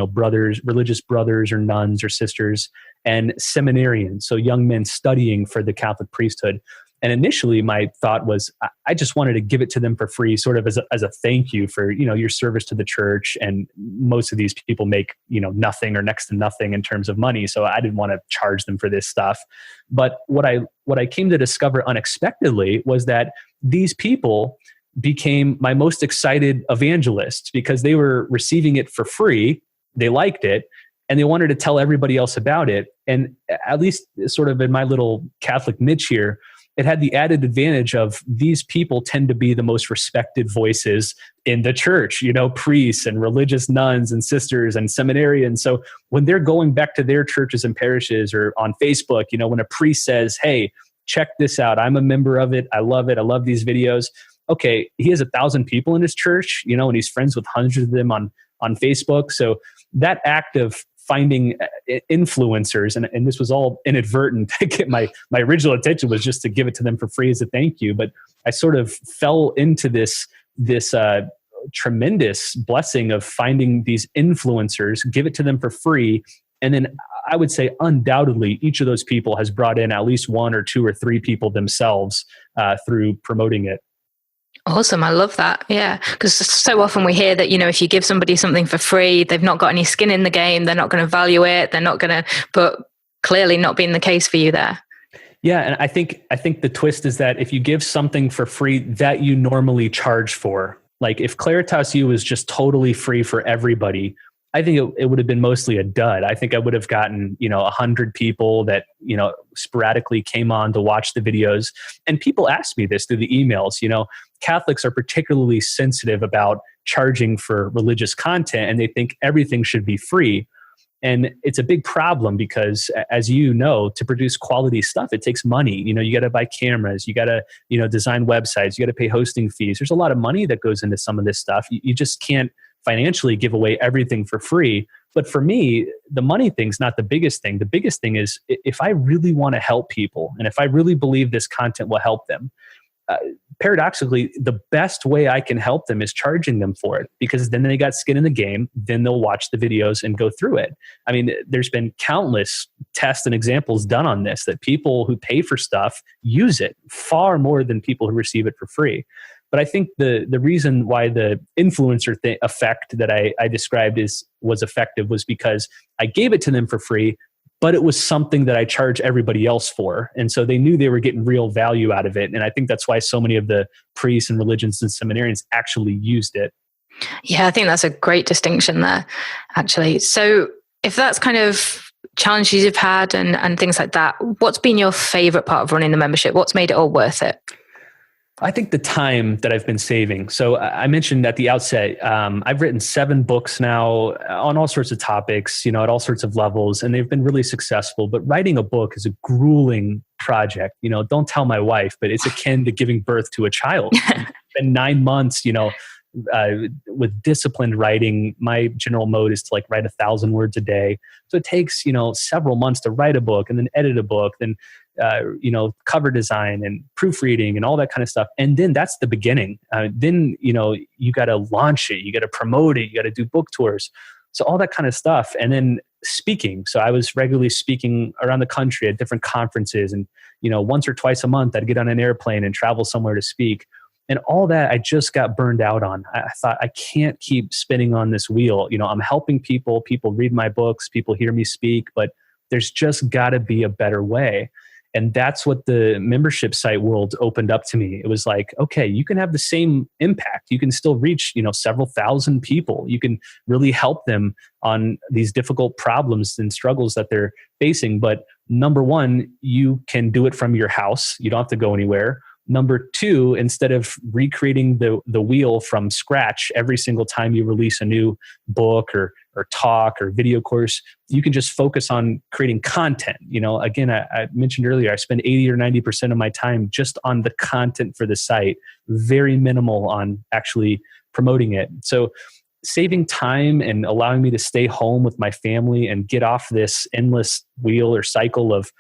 religious brothers or nuns or sisters, and seminarians. So young men studying for the Catholic priesthood. And initially my thought was, I just wanted to give it to them for free, sort of as a thank you for, your service to the church. And most of these people make, nothing or next to nothing in terms of money. So I didn't want to charge them for this stuff. But what I came to discover unexpectedly was that these people became my most excited evangelists because they were receiving it for free. They liked it and they wanted to tell everybody else about it. And at least sort of in my little Catholic niche here, it had the added advantage of these people tend to be the most respected voices in the church, priests and religious nuns and sisters and seminarians. So when they're going back to their churches and parishes or on Facebook, when a priest says, hey, check this out, I'm a member of it, I love these videos. Okay, he has 1,000 people in his church, and he's friends with hundreds of them on Facebook. So that act of finding influencers, and this was all inadvertent to get my original intention was just to give it to them for free as a thank you. But I sort of fell into this tremendous blessing of finding these influencers, give it to them for free. And then I would say undoubtedly each of those people has brought in at least 1 or 2 or 3 people themselves through promoting it. Awesome. I love that. Yeah. Because so often we hear that, if you give somebody something for free, they've not got any skin in the game. They're not going to value it. They're not going to, but clearly not being the case for you there. Yeah. And I think the twist is that if you give something for free that you normally charge for, like if Claritas U was just totally free for everybody, I think it would have been mostly a dud. I think I would have gotten, 100 people that, sporadically came on to watch the videos. And people ask me this through the emails, Catholics are particularly sensitive about charging for religious content and they think everything should be free. And it's a big problem because, as you know, to produce quality stuff, it takes money. You got to buy cameras, you got to, design websites, you got to pay hosting fees. There's a lot of money that goes into some of this stuff. You just can't financially give away everything for free. But for me, the money thing's not the biggest thing. The biggest thing is if I really want to help people and if I really believe this content will help them, paradoxically, the best way I can help them is charging them for it because then they got skin in the game, then they'll watch the videos and go through it. I mean, there's been countless tests and examples done on this that people who pay for stuff use it far more than people who receive it for free. But I think the reason why the influencer effect that I described was effective was because I gave it to them for free, but it was something that I charge everybody else for. And so they knew they were getting real value out of it. And I think that's why so many of the priests and religions and seminarians actually used it. Yeah, I think that's a great distinction there, actually. So if that's kind of challenges you've had and things like that, what's been your favorite part of running the membership? What's made it all worth it? I think the time that I've been saving. So I mentioned at the outset, I've written 7 books now on all sorts of topics, at all sorts of levels, and they've been really successful. But writing a book is a grueling project. Don't tell my wife, but it's akin to giving birth to a child. It's been 9 months, with disciplined writing. My general mode is to write 1,000 words a day. So it takes, several months to write a book and then edit a book, then cover design and proofreading and all that kind of stuff. And then that's the beginning. Then, you got to launch it, you got to promote it, you got to do book tours. So all that kind of stuff. And then speaking. So I was regularly speaking around the country at different conferences and, once or twice a month I'd get on an airplane and travel somewhere to speak. And all that I just got burned out on. I thought I can't keep spinning on this wheel. I'm helping people read my books, people hear me speak, but there's just got to be a better way. And that's what the membership site world opened up to me. It was like, okay, you can have the same impact. You can still reach, several thousand people. You can really help them on these difficult problems and struggles that they're facing. But number one, you can do it from your house. You don't have to go anywhere. Number two, instead of recreating the wheel from scratch every single time you release a new book or talk or video course, you can just focus on creating content. Again, I mentioned earlier, I spend 80 or 90% of my time just on the content for the site, very minimal on actually promoting it. So saving time and allowing me to stay home with my family and get off this endless wheel or cycle of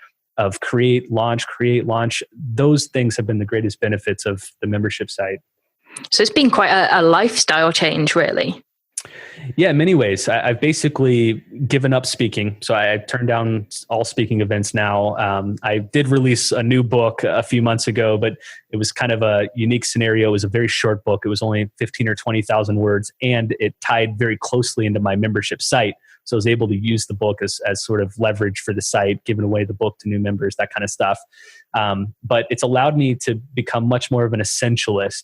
create, launch, those things have been the greatest benefits of the membership site. So it's been quite a lifestyle change, really. Yeah, in many ways. I've basically given up speaking. So I've turned down all speaking events now. I did release a new book a few months ago, but it was kind of a unique scenario. It was a very short book. It was only 15 or 20,000 words, and it tied very closely into my membership site. So I was able to use the book as sort of leverage for the site, giving away the book to new members, that kind of stuff. But it's allowed me to become much more of an essentialist.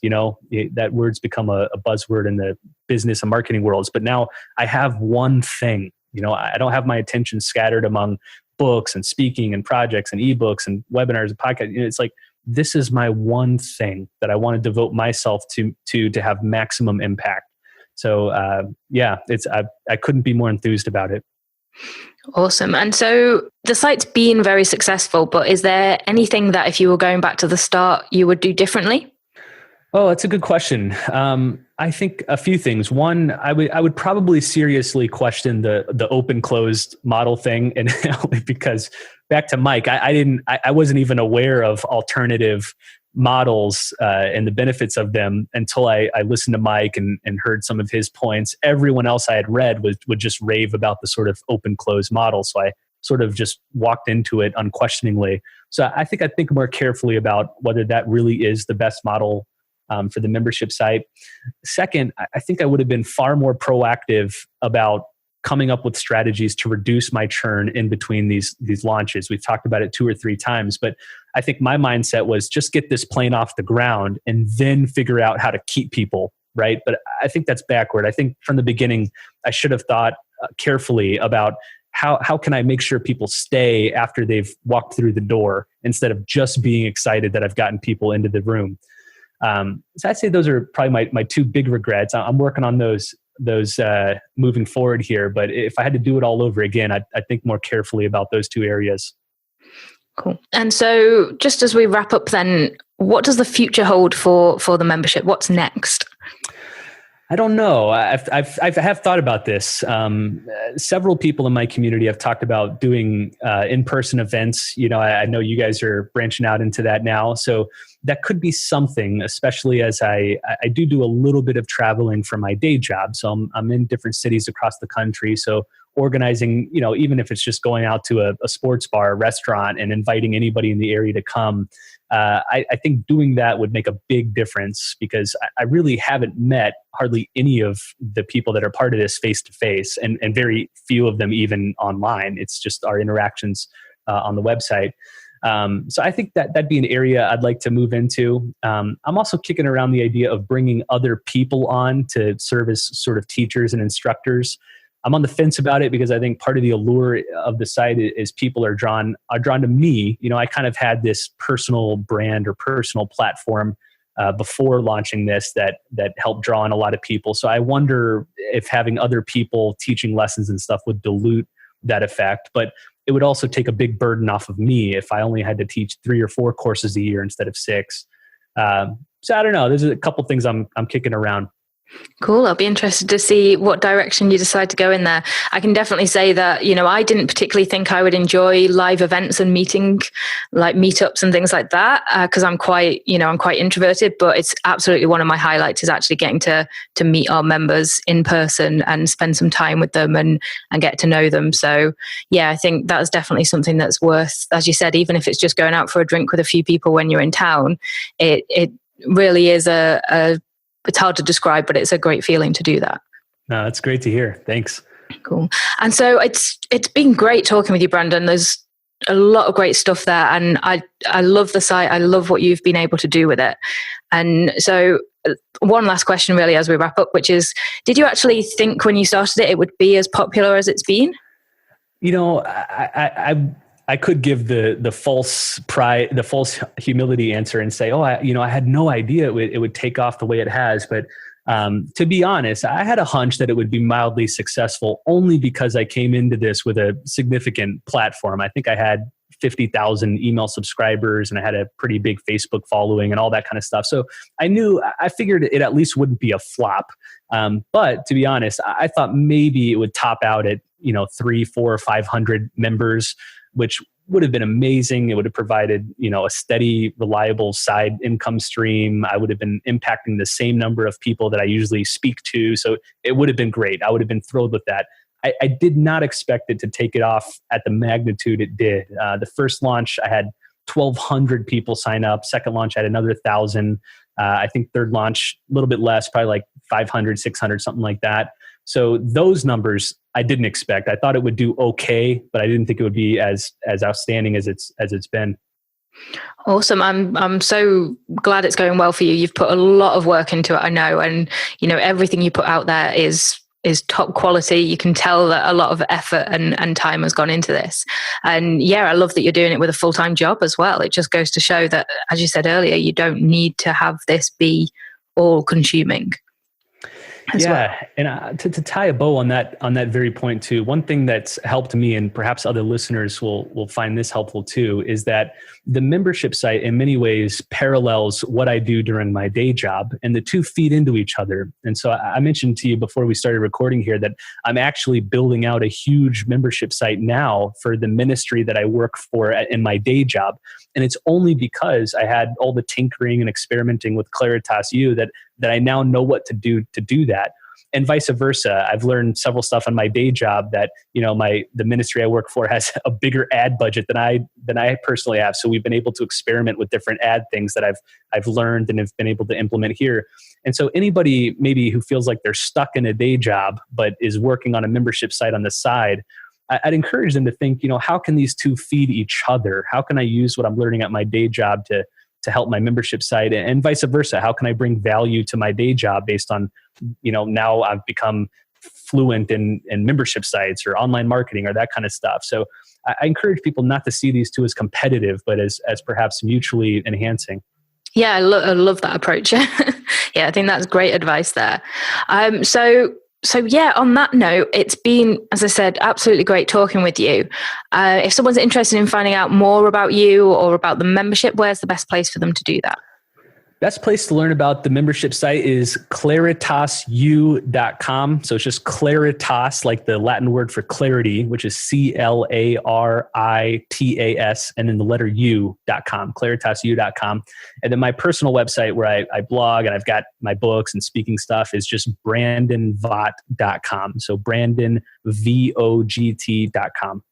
That word's become a buzzword in the business and marketing worlds. But now I have one thing. I don't have my attention scattered among books and speaking and projects and ebooks and webinars and podcasts. It's like, this is my one thing that I want to devote myself to have maximum impact. So I couldn't be more enthused about it. Awesome. And so the site's been very successful, but is there anything that if you were going back to the start, you would do differently? Oh, that's a good question. I think a few things. One, I would probably seriously question the open closed model thing, and only because back to Mike, I wasn't even aware of alternative models and the benefits of them until I listened to Mike and heard some of his points. Everyone else I had read would just rave about the sort of open closed model. So I sort of just walked into it unquestioningly. So I think I'd think more carefully about whether that really is the best model for the membership site. Second, I think I would have been far more proactive about coming up with strategies to reduce my churn in between these launches. We've talked about it 2 or 3 times, but I think my mindset was just get this plane off the ground and then figure out how to keep people, right? But I think that's backward. I think from the beginning, I should have thought carefully about how can I make sure people stay after they've walked through the door instead of just being excited that I've gotten people into the room. So I'd say those are probably my 2 big regrets. I'm working on those moving forward here. But if I had to do it all over again, I'd think more carefully about those 2 areas. Cool. And so just as we wrap up then, what does the future hold for the membership? What's next? I don't know. I have thought about this. Several people in my community have talked about doing in-person events. I know you guys are branching out into that now. So that could be something, especially as I do a little bit of traveling for my day job. So I'm in different cities across the country. So organizing, even if it's just going out to a sports bar, restaurant, and inviting anybody in the area to come, I think doing that would make a big difference, because I really haven't met hardly any of the people that are part of this face to face, and very few of them even online. It's just our interactions on the website. So I think that'd be an area I'd like to move into. I'm also kicking around the idea of bringing other people on to serve as sort of teachers and instructors. I'm on the fence about it because I think part of the allure of the site is people are drawn to me. I kind of had this personal brand or personal platform before launching this that helped draw in a lot of people. So I wonder if having other people teaching lessons and stuff would dilute that effect. But it would also take a big burden off of me if I only had to teach 3 or 4 courses a year instead of 6. So I don't know. There's a couple things I'm kicking around. Cool. I'll be interested to see what direction you decide to go in there. I can definitely say that, I didn't particularly think I would enjoy live events and meetups and things like that, because I'm quite introverted, but it's absolutely one of my highlights is actually getting to meet our members in person and spend some time with them and get to know them. So yeah, I think that's definitely something that's worth, as you said, even if it's just going out for a drink with a few people when you're in town, it really is it's hard to describe, but it's a great feeling to do that. No, that's great to hear. Thanks. Cool. And so it's been great talking with you, Brandon. There's a lot of great stuff there, and I love the site. I love what you've been able to do with it. And so one last question really as we wrap up, which is, did you actually think when you started it would be as popular as it's been? I could give the false pride, the false humility answer and say, I had no idea it would take off the way it has. But to be honest, I had a hunch that it would be mildly successful only because I came into this with a significant platform. I think I had 50,000 email subscribers and I had a pretty big Facebook following and all that kind of stuff. So I figured it at least wouldn't be a flop. But to be honest, I thought maybe it would top out at 300, 400, or 500 members, which would have been amazing. It would have provided, a steady, reliable side income stream. I would have been impacting the same number of people that I usually speak to. So it would have been great. I would have been thrilled with that. I did not expect it to take it off at the magnitude it did. The first launch, I had 1,200 people sign up. Second launch, I had another 1,000. I think third launch, a little bit less, probably like 500, 600, something like that. So those numbers I didn't expect. I thought it would do okay, but I didn't think it would be as outstanding as it's been. Awesome. I'm so glad it's going well for you. You've put a lot of work into it, I know, and everything you put out there is top quality. You can tell that a lot of effort and time has gone into this. And yeah, I love that you're doing it with a full-time job as well. It just goes to show that, as you said earlier, you don't need to have this be all consuming. Yeah, and to tie a bow on that very point too, one thing that's helped me, and perhaps other listeners will find this helpful too, is that the membership site in many ways parallels what I do during my day job, and the two feed into each other. And so I mentioned to you before we started recording here that I'm actually building out a huge membership site now for the ministry that I work for in my day job. And it's only because I had all the tinkering and experimenting with Claritas U that I now know what to do that. And vice versa. I've learned several stuff on my day job that, the ministry I work for has a bigger ad budget than I personally have. So we've been able to experiment with different ad things that I've learned and have been able to implement here. And so anybody maybe who feels like they're stuck in a day job, but is working on a membership site on the side, I'd encourage them to think, how can these two feed each other? How can I use what I'm learning at my day job to help my membership site, and vice versa? How can I bring value to my day job based on, now I've become fluent in membership sites or online marketing or that kind of stuff. So I encourage people not to see these two as competitive, but as perhaps mutually enhancing. Yeah, I love that approach. Yeah, I think that's great advice there. So yeah, on that note, it's been, as I said, absolutely great talking with you. If someone's interested in finding out more about you or about the membership, where's the best place for them to do that? Best place to learn about the membership site is claritasu.com. So it's just Claritas, like the Latin word for clarity, which is CLARITAS, and then the letter U.com, claritasu.com. And then my personal website where I blog and I've got my books and speaking stuff is just brandonvogt.com. So brandonvogt.com.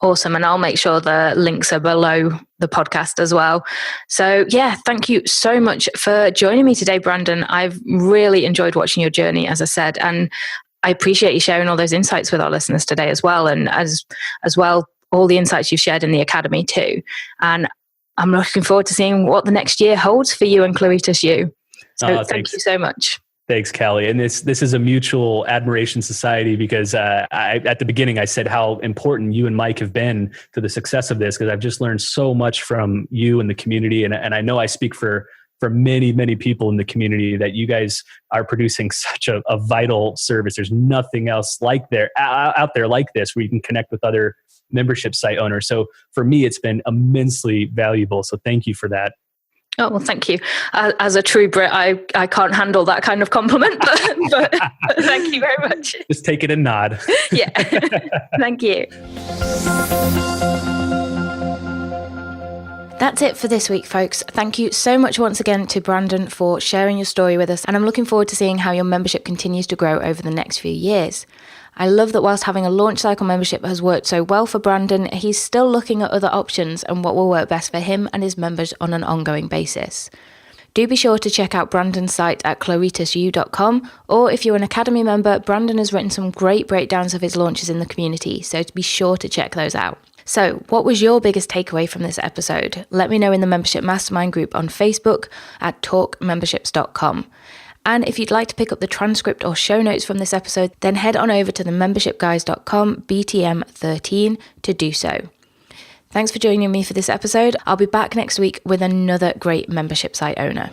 Awesome. And I'll make sure the links are below the podcast as well. So yeah, thank you so much for joining me today, Brandon. I've really enjoyed watching your journey, as I said, and I appreciate you sharing all those insights with our listeners today as well. And as well, all the insights you've shared in the Academy too. And I'm looking forward to seeing what the next year holds for you and Claritas U. So thank you so much. Thanks, Callie. And this is a mutual admiration society because at the beginning I said how important you and Mike have been to the success of this, because I've just learned so much from you and the community. And I know I speak for many, many people in the community that you guys are producing such a vital service. There's nothing else out there like this where you can connect with other membership site owners. So for me, it's been immensely valuable. So thank you for that. Oh, well, thank you. As a true Brit, I can't handle that kind of compliment, but thank you very much. Just take it and nod. Yeah. Thank you. That's it for this week, folks. Thank you so much once again to Brandon for sharing your story with us, and I'm looking forward to seeing how your membership continues to grow over the next few years. I love that whilst having a launch cycle membership has worked so well for Brandon, he's still looking at other options and what will work best for him and his members on an ongoing basis. Do be sure to check out Brandon's site at claritasu.com, or if you're an Academy member, Brandon has written some great breakdowns of his launches in the community, so be sure to check those out. So, what was your biggest takeaway from this episode? Let me know in the membership mastermind group on Facebook at talkmemberships.com. And if you'd like to pick up the transcript or show notes from this episode, then head on over to themembershipguys.com BTM13 to do so. Thanks for joining me for this episode. I'll be back next week with another great membership site owner.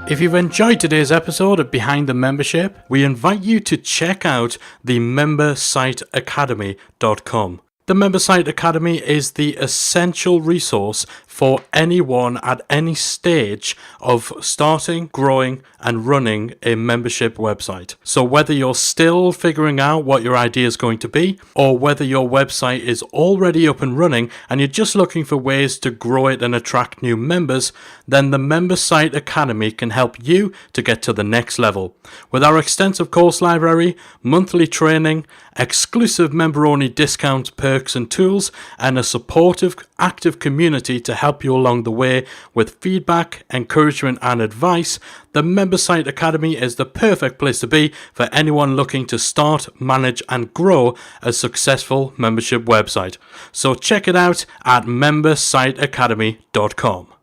If you've enjoyed today's episode of Behind the Membership, we invite you to check out the membersiteacademy.com. The Member Site Academy is the essential resource for anyone at any stage of starting, growing, and running a membership website. So whether you're still figuring out what your idea is going to be, or whether your website is already up and running and you're just looking for ways to grow it and attract new members, then the Member Site Academy can help you to get to the next level. With our extensive course library, monthly training, exclusive member-only discounts, perks and tools, and a supportive, active community to help you along the way with feedback, encouragement and advice, the Member Site Academy is the perfect place to be for anyone looking to start, manage and grow a successful membership website. So check it out at membersiteacademy.com.